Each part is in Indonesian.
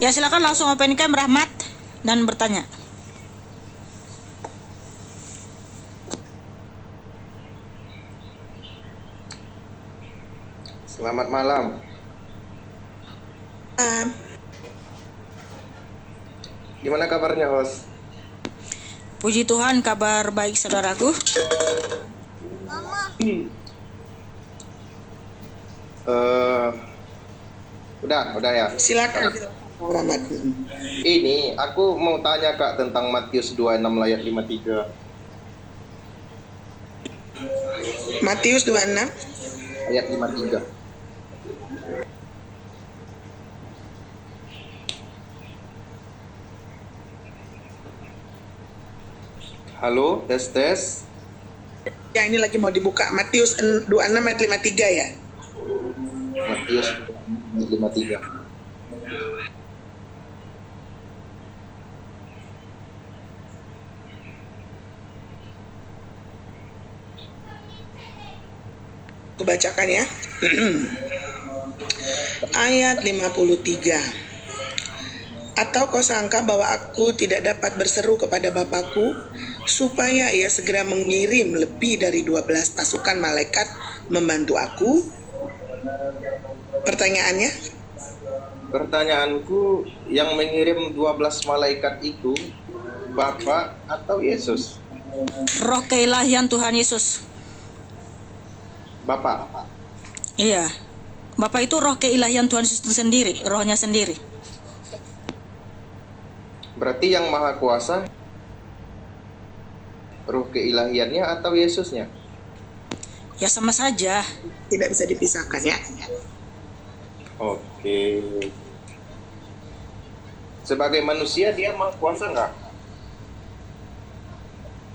Ya silakan langsung open cam Rahmat dan bertanya. Selamat malam. Gimana kabarnya, host? Puji Tuhan, kabar baik saudaraku. Udah ya. Silakan. Rahmat. Ini aku mau tanya Kak tentang Matius 26 ayat 53. Matius 26 Ayat 53. Halo, tes. ya, ini lagi mau dibuka. Matius 26 ayat 53 ya. Matius 53. Aku bacakan ya. Ayat 53. Atau kau sangka bahwa aku tidak dapat berseru kepada Bapakku supaya ia segera mengirim lebih dari 12 pasukan malaikat membantu aku? Pertanyaannya? Pertanyaanku, yang mengirim 12 malaikat itu Bapa atau Yesus? Roh keilahian Tuhan Yesus. Bapak. Iya. Bapak itu roh keilahian Tuhan Yesus sendiri, rohnya sendiri. Berarti yang maha kuasa roh keilahiannya atau Yesusnya? Ya sama saja. Tidak bisa dipisahkan ya. Oke. Sebagai manusia dia maha kuasa nggak?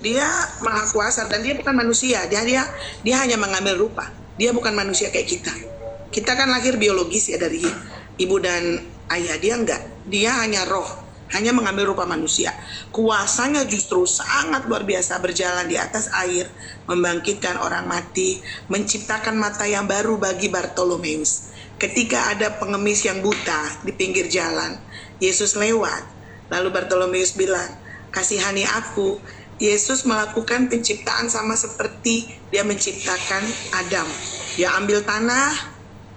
Dia maha kuasa dan dia bukan manusia. Dia hanya mengambil rupa. Dia bukan manusia kayak kita. Kita kan lahir biologis ya dari ibu dan ayah. Dia enggak. Dia hanya roh, hanya mengambil rupa manusia. Kuasanya justru sangat luar biasa, berjalan di atas air, membangkitkan orang mati, menciptakan mata yang baru bagi Bartolomeus. Ketika ada pengemis yang buta di pinggir jalan, Yesus lewat. Lalu Bartolomeus bilang, "Kasihani aku." Yesus melakukan penciptaan sama seperti dia menciptakan Adam. Dia ambil tanah,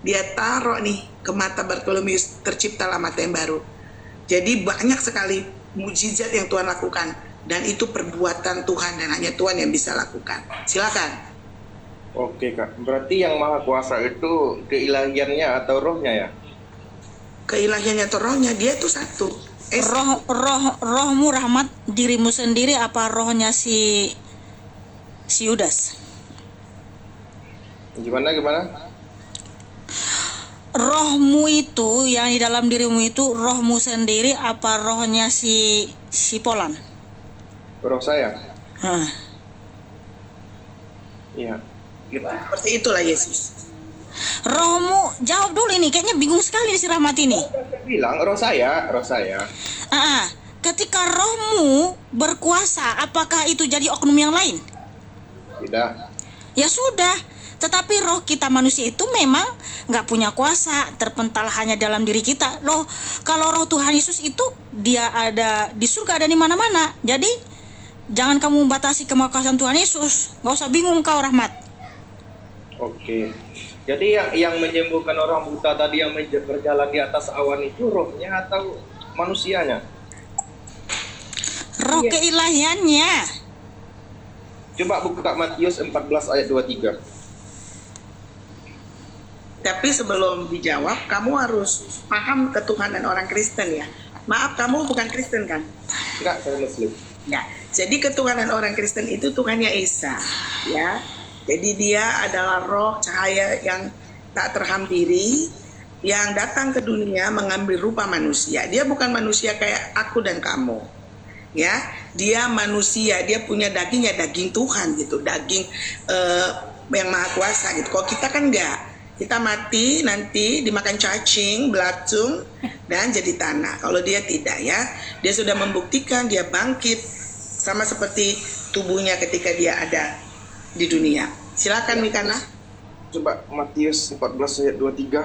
dia taruh nih ke mata Bartolomeus, terciptalah mata yang baru. Jadi banyak sekali mukjizat yang Tuhan lakukan, dan itu perbuatan Tuhan dan hanya Tuhan yang bisa lakukan. Silakan. Oke Kak, berarti yang maha kuasa itu keilahiannya atau rohnya ya? Keilahiannya atau rohnya, dia itu satu. Rohmu Rahmat, dirimu sendiri apa rohnya si Yudas? Gimana? Rohmu itu yang di dalam dirimu itu rohmu sendiri apa rohnya si Polan? Roh saya? Hah. Iya. Gitu. Seperti itulah Yesus. Rohmu, jawab dulu ini, kayaknya bingung sekali si Rahmat ini. Bilang roh saya. Ketika rohmu berkuasa, apakah itu jadi oknum yang lain? Tidak. Ya sudah, tetapi roh kita manusia itu memang nggak punya kuasa, terpental hanya dalam diri kita. Loh, kalau roh Tuhan Yesus itu dia ada di surga, ada di mana-mana. Jadi jangan kamu membatasi kemakuasaan Tuhan Yesus. Nggak usah bingung kau Rahmat. Oke. Jadi yang menyembuhkan orang buta tadi yang berjalan di atas awan itu rohnya atau manusianya? Roh keilahiannya. Coba buka Matius 14 ayat 23. Tapi sebelum dijawab, kamu harus paham ketuhanan orang Kristen ya. Maaf, kamu bukan Kristen kan? Enggak, saya Muslim. Ya, jadi ketuhanan orang Kristen itu Tuhannya Esa, ya. Jadi dia adalah roh cahaya yang tak terhampiri, yang datang ke dunia mengambil rupa manusia. Dia bukan manusia kayak aku dan kamu, ya. Dia manusia, dia punya dagingnya daging Tuhan gitu, daging yang maha kuasa gitu. Kalau kita kan enggak, kita mati nanti dimakan cacing, belatung, dan jadi tanah. Kalau dia tidak ya, dia sudah membuktikan dia bangkit sama seperti tubuhnya ketika dia ada di dunia. Silakan Mikana. Coba Matius 14 ayat 23.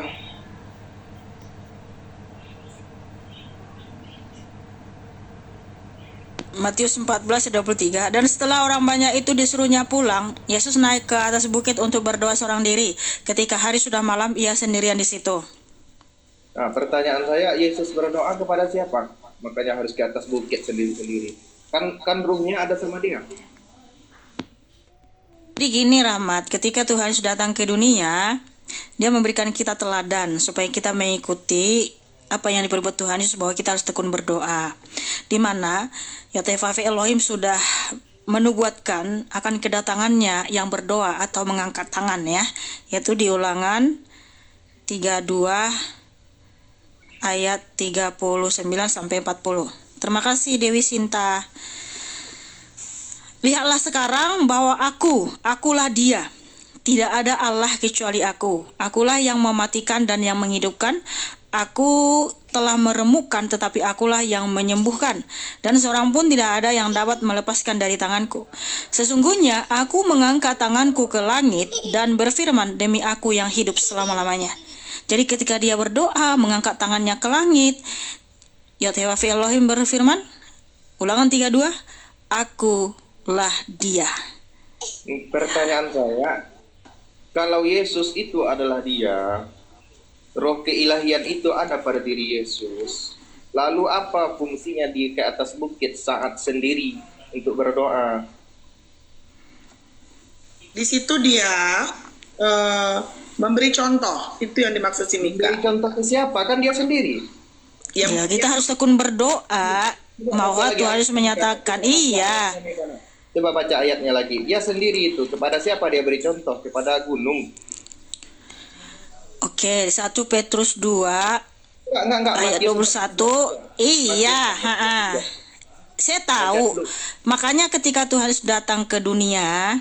Matius 14:23. Dan setelah orang banyak itu disuruhnya pulang, Yesus naik ke atas bukit untuk berdoa seorang diri. Ketika hari sudah malam, ia sendirian di situ. Nah, pertanyaan saya, Yesus berdoa kepada siapa? Makanya harus ke atas bukit sendiri-sendiri. Kan rohnya ada sama dia. Jadi gini Rahmat, ketika Tuhan sudah datang ke dunia, dia memberikan kita teladan supaya kita mengikuti apa yang diperbuat Tuhan Yesus, bahwa kita harus tekun berdoa. Di mana Yahweh Elohim sudah menubuatkan akan kedatangannya yang berdoa atau mengangkat tangan ya, yaitu di Ulangan 32 ayat 39-40. Terima kasih Dewi Sinta. Lihatlah sekarang bahwa akulah dia. Tidak ada Allah kecuali aku. Akulah yang mematikan dan yang menghidupkan. Aku telah meremukkan, tetapi akulah yang menyembuhkan. Dan seorang pun tidak ada yang dapat melepaskan dari tanganku. Sesungguhnya aku mengangkat tanganku ke langit dan berfirman, demi aku yang hidup selama-lamanya. Jadi ketika dia berdoa, mengangkat tangannya ke langit, Yahweh Elohim berfirman, Ulangan 32, akulah dia. Pertanyaan saya, kalau Yesus itu adalah dia, roh keilahian itu ada pada diri Yesus, lalu apa fungsinya di ke atas bukit saat sendiri untuk berdoa? Di situ dia memberi contoh, itu yang dimaksud si Mika. Beri contoh ke siapa? Kan dia sendiri. Ya, kita harus tekun berdoa. Mau Tuhan Yesus menyatakan, iya. Coba baca ayatnya lagi. Dia sendiri itu, kepada siapa dia beri contoh? Kepada gunung. Oke, 1 Petrus 2 Enggak, ayat 21. Iya, saya tahu. Makanya ketika Tuhan Yesus datang ke dunia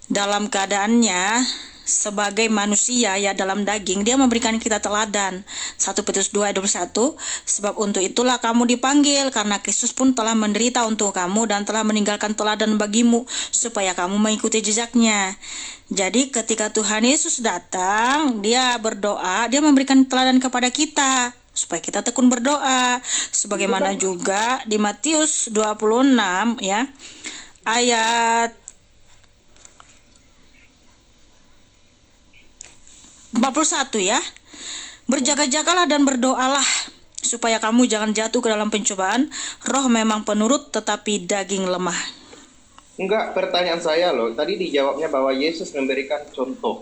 dalam keadaannya sebagai manusia ya dalam daging, dia memberikan kita teladan. 1 Petrus 2 ayat 21. Sebab untuk itulah kamu dipanggil, karena Kristus pun telah menderita untuk kamu dan telah meninggalkan teladan bagimu, supaya kamu mengikuti jejaknya. Jadi ketika Tuhan Yesus datang, dia berdoa, dia memberikan teladan kepada kita supaya kita tekun berdoa. Sebagaimana juga di Matius 26 ya, ayat 41 ya. Berjaga-jagalah dan berdoalah supaya kamu jangan jatuh ke dalam pencobaan. Roh memang penurut tetapi daging lemah. Enggak, pertanyaan saya loh, tadi dijawabnya bahwa Yesus memberikan contoh.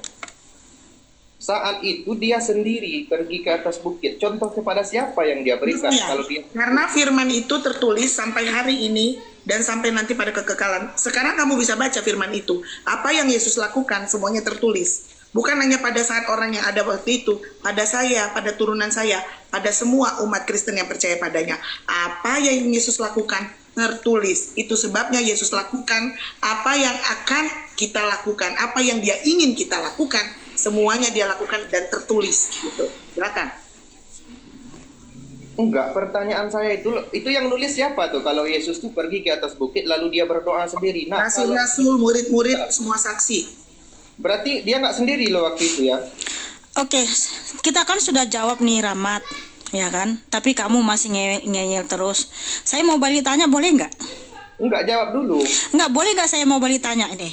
Saat itu dia sendiri pergi ke atas bukit. Contoh kepada siapa yang dia berikan? Ya, Kalau dia karena firman itu tertulis sampai hari ini dan sampai nanti pada kekekalan. Sekarang kamu bisa baca firman itu. Apa yang Yesus lakukan semuanya tertulis. Bukan hanya pada saat orang yang ada waktu itu, pada saya, pada turunan saya, pada semua umat Kristen yang percaya padanya. Apa yang Yesus lakukan tertulis. Itu sebabnya Yesus lakukan apa yang akan kita lakukan, apa yang dia ingin kita lakukan, semuanya dia lakukan dan tertulis gitu. Silakan. enggak, pertanyaan saya itu yang nulis siapa tuh? Kalau Yesus tuh pergi ke atas bukit lalu dia berdoa sendiri. Nah, kalau Rasul-rasul, murid-murid, semua saksi. berarti dia nggak sendiri loh waktu itu ya. Oke, kita kan sudah jawab nih Rahmat, ya kan? Tapi kamu masih ngeyel terus. Saya mau balik tanya, boleh nggak? Enggak, jawab dulu. Nggak, boleh nggak saya mau balik tanya ini?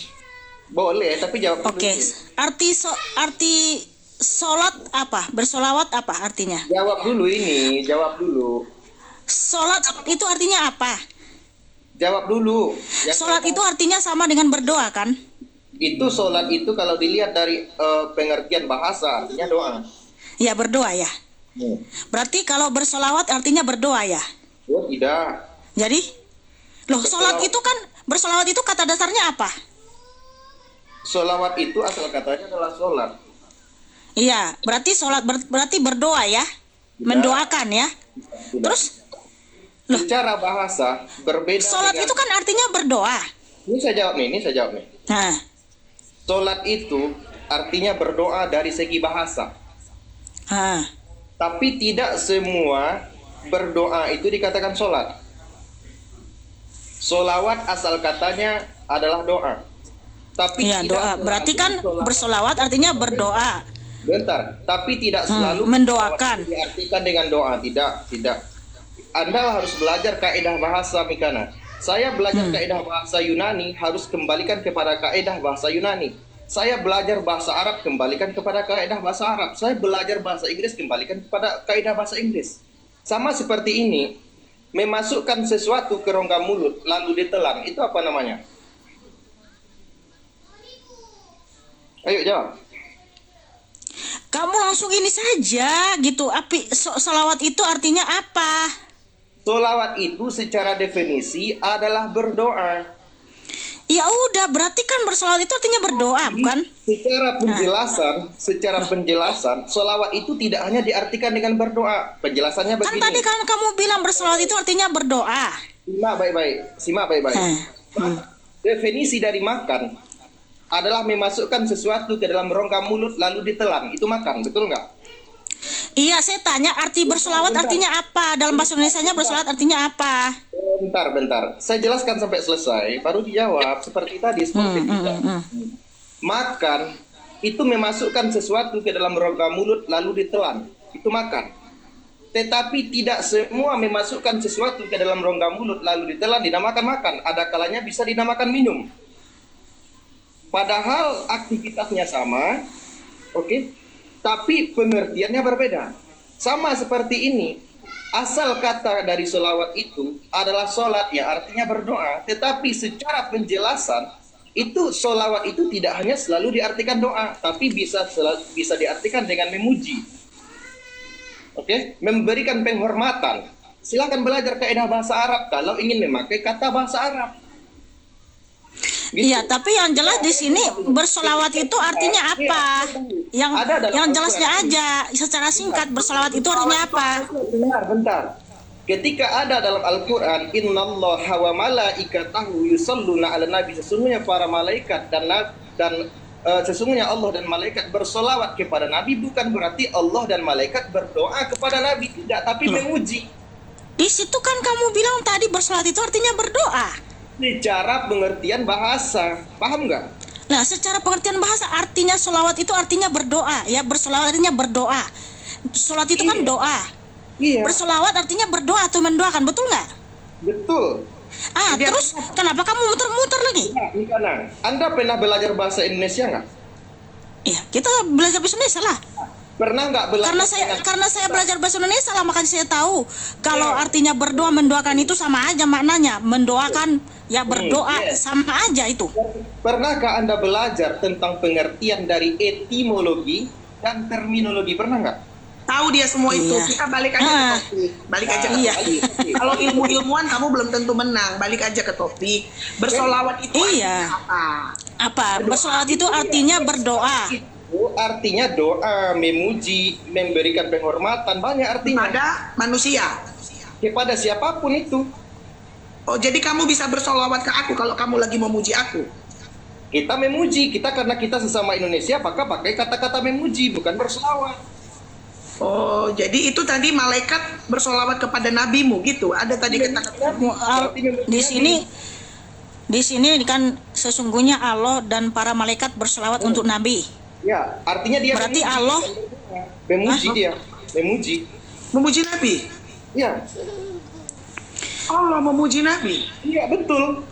Boleh, tapi jawab dulu. Oke, arti sholat apa? Bersolawat apa artinya? Jawab dulu ini, jawab dulu. Sholat itu artinya apa? Jawab dulu. Sholat itu artinya sama dengan berdoa kan? Itu sholat itu kalau dilihat dari pengertian bahasa artinya doa. Ya, berdoa ya. Berarti kalau bersolawat artinya berdoa ya? Oh tidak. Jadi? Loh, sholat itu kan, bersolawat itu kata dasarnya apa? Sholawat itu asal katanya adalah sholat. Iya, berarti sholat berarti berdoa ya? Mendoakan ya? Tidak. Terus? Loh, Secara bahasa berbeda. sholat dengan- itu kan artinya berdoa. Ini saya jawab nih. Nah, Sholat itu artinya berdoa dari segi bahasa. Tapi tidak semua berdoa itu dikatakan sholat. Sholawat asal katanya adalah doa. Tapi iya tidak doa. selalu Berarti kan sholawat. bersolawat artinya berdoa. Bentar, tapi tidak selalu mendoakan. sholawat itu diartikan dengan doa, tidak. Anda harus belajar kaidah bahasa Mikana. Saya belajar kaidah bahasa Yunani, harus kembalikan kepada kaidah bahasa Yunani. Saya belajar bahasa Arab, kembalikan kepada kaidah bahasa Arab. Saya belajar bahasa Inggris, kembalikan kepada kaidah bahasa Inggris. Sama seperti ini, memasukkan sesuatu ke rongga mulut lalu ditelan, itu apa namanya? Ayo jawab. Kamu langsung ini saja gitu. Sholawat itu artinya apa? Sholawat itu secara definisi adalah berdoa. Ya udah, berarti kan bersolawat itu artinya berdoa, bukan? Secara penjelasan, sholawat itu tidak hanya diartikan dengan berdoa. Penjelasannya Kan begini. tadi kan kamu bilang bersolawat itu artinya berdoa. Simak baik-baik. Definisi dari makan adalah memasukkan sesuatu ke dalam rongga mulut lalu ditelan. Itu makan, betul nggak? Iya, saya tanya arti bersolawat artinya apa? Dalam bahasa Indonesianya bersolawat artinya apa? Bentar. Saya jelaskan sampai selesai, baru dijawab seperti tadi, seperti kita. Makan itu memasukkan sesuatu ke dalam rongga mulut lalu ditelan. Itu makan. Tetapi tidak semua memasukkan sesuatu ke dalam rongga mulut lalu ditelan dinamakan makan. Ada kalanya bisa dinamakan minum. Padahal aktivitasnya sama, oke? Tapi pengertiannya berbeda. Sama seperti ini, asal kata dari sholawat itu adalah sholat, ya artinya berdoa. Tetapi secara penjelasan, itu sholawat itu tidak hanya selalu diartikan doa, tapi bisa diartikan dengan memuji. Oke? Memberikan penghormatan. Silakan belajar kaidah bahasa Arab kalau ingin memakai kata bahasa Arab. Gitu. Iya, tapi yang jelas di sini bersolawat itu artinya apa? Yang jelasnya aja, secara singkat bersolawat itu artinya apa? Bentar. Ketika ada dalam Al-Quran, Innallaha wa malaikatahu yusalluna ala nabi, sesungguhnya para malaikat dan sesungguhnya Allah dan malaikat bersolawat kepada Nabi, bukan berarti Allah dan malaikat berdoa kepada Nabi, tidak, tapi memuji. Di situ kan kamu bilang tadi bersolawat itu artinya berdoa. Secara pengertian bahasa, paham nggak? Nah, secara pengertian bahasa artinya sholawat itu artinya berdoa, ya bersolawat artinya berdoa. Sholat itu kan doa. Iya. Bersolawat artinya berdoa atau mendoakan, betul nggak? Betul. Terus kenapa kamu muter-muter lagi? Karena Anda pernah belajar bahasa Indonesia nggak? Iya, kita belajar bahasa Indonesia lah. Pernah nggak belajar? Karena saya belajar bahasa Indonesia lah, makanya saya tahu kalau artinya berdoa mendoakan itu sama aja maknanya. Mendoakan ya berdoa sama aja itu. Pernahkah Anda belajar tentang pengertian dari etimologi dan terminologi? Pernah nggak? Tahu dia semua itu. Iya. Kita balik aja ke topik. Balik aja ke Iya. topik. Kalau ilmuwan kamu belum tentu menang. Balik aja ke topik. Bersolawat itu Iya. artinya apa? Apa? Bersolawat itu artinya berdoa. Itu artinya doa, memuji, memberikan penghormatan, banyak artinya. Pada manusia. Kepada siapapun itu. Oh, jadi kamu bisa bersolawat ke aku kalau kamu lagi memuji aku. Kita memuji, karena kita sesama Indonesia, maka pakai kata-kata memuji, bukan berselawat. Oh, jadi itu tadi malaikat bersolawat kepada nabimu gitu. Ada tadi kata-kata. Di sini kan sesungguhnya Allah dan para malaikat berselawat untuk Nabi. Ya, artinya dia Berarti memuji. Allah Memuji dia, memuji. Memuji nabi. Ya, Allah memuji nabi. iya betul.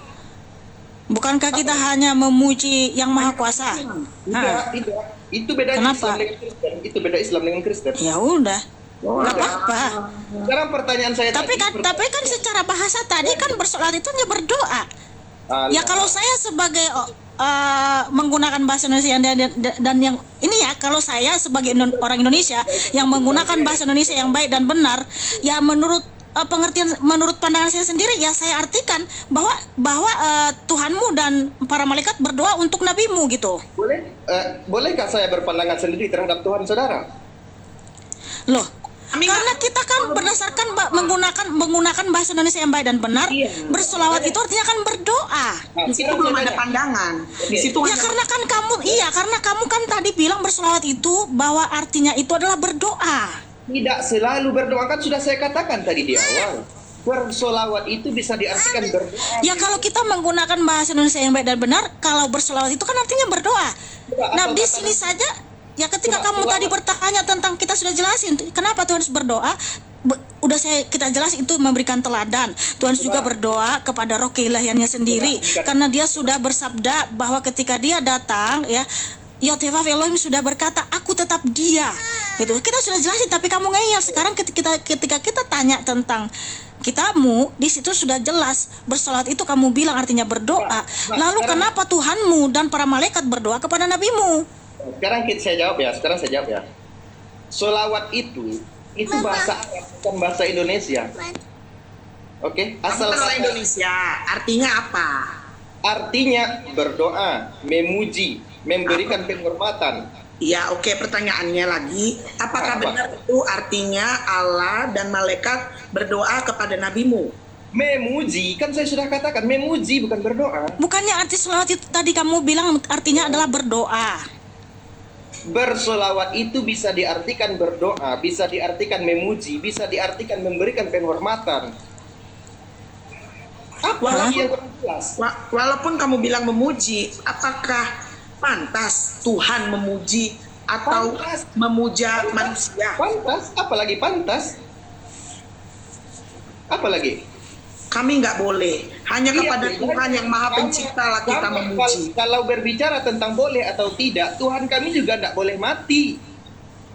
bukankah kita hanya memuji yang Maha Kuasa? Tidak. Itu beda Kenapa? Islam dengan Kristen. Itu beda Islam dengan Kristen. Ya udah. Nggak apa-apa. Sekarang pertanyaan saya Tapi kan secara bahasa tadi kan bersolat itu hanya berdoa. Ya kalau saya sebagai menggunakan bahasa Indonesia dan yang ini ya, kalau saya sebagai orang Indonesia yang menggunakan bahasa Indonesia yang baik dan benar, ya menurut pengertian, menurut pandangan saya sendiri, ya saya artikan bahwa Tuhanmu dan para malaikat berdoa untuk nabimu gitu. Bolehkah saya berpandangan sendiri terhadap Tuhan saudara? Loh, karena kita kan berdasarkan menggunakan bahasa Indonesia yang baik dan benar, bersolawat itu artinya kan berdoa. Di situ belum ada pandangan. Di situ Ya karena kamu kan tadi bilang bersolawat itu bahwa artinya itu adalah berdoa. Tidak selalu berdoa, kan sudah saya katakan tadi di awal. Bersolawat itu bisa diartikan berdoa. Ya kalau kita menggunakan bahasa Indonesia yang baik dan benar, kalau bersolawat itu kan artinya berdoa. Nah di sini saja, ya ketika kamu tadi bertanya tentang, kita sudah jelasin kenapa Tuhan harus berdoa, kita jelas itu memberikan teladan. Tuhan juga berdoa kepada roh keilahiannya sendiri karena dia sudah bersabda bahwa ketika dia datang ya, Yoteva Elohim sudah berkata, aku tetap dia. Gitu. Kita sudah jelasin tapi kamu ngeyel. Sekarang ketika kita tanya tentang kitamu, di situ sudah jelas bersolat itu kamu bilang artinya berdoa. Lalu kenapa Tuhanmu dan para malaikat berdoa kepada nabimu? Sekarang saya jawab ya. Solawat itu bahasa Arab, bukan bahasa Indonesia. Oke, asal Bahasa kata Indonesia artinya apa? artinya berdoa, memuji, memberikan penghormatan. Ya, oke, pertanyaannya lagi, apakah Apa? benar itu artinya Allah dan malaikat berdoa kepada nabimu? Memuji, kan saya sudah katakan memuji bukan berdoa. Bukannya arti selawat itu tadi kamu bilang artinya adalah berdoa. Bersolawat itu bisa diartikan berdoa, bisa diartikan memuji, bisa diartikan memberikan penghormatan. Apa lagi yang kurang jelas? Walaupun kamu bilang memuji, apakah pantas Tuhan memuji atau Pantas. memuja manusia? Pantas, apalagi pantas? Apalagi? Kami nggak boleh. Hanya Iya, kepada iya. Tuhan yang maha pencipta lah kita memuji. Kalau berbicara tentang boleh atau tidak, Tuhan kami juga tidak boleh mati.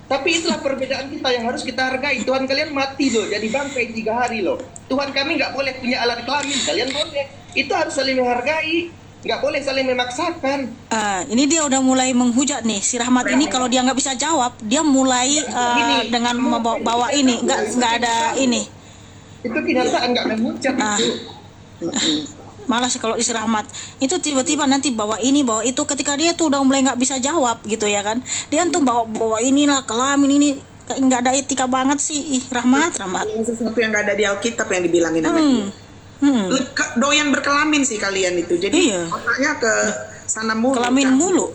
Tapi itulah perbedaan kita yang harus kita hargai. Tuhan kalian mati loh, jadi bangkai 3 hari loh. Tuhan kami nggak boleh punya alat kelamin, kalian boleh. Itu harus saling menghargai, nggak boleh saling memaksakan. Ini dia udah mulai menghujat nih si Rahmat ini. Kalau dia nggak bisa jawab, dia mulai dengan membawa ini nggak ada ini. Itu kenyataan nggak menghujat itu. Malah sih kalau isi Rahmat itu tiba-tiba nanti bawa ini bawa itu, ketika dia tuh udah mulai nggak bisa jawab gitu ya kan, dia tuh bawa inilah kelamin ini, kayak nggak ada etika banget sih. Rahmat Sesuatu yang nggak ada di Alkitab yang dibilangin sama dia. Doyan berkelamin sih kalian itu. Jadi Iya. otaknya ke sana mulu. kelamin kan? mulu.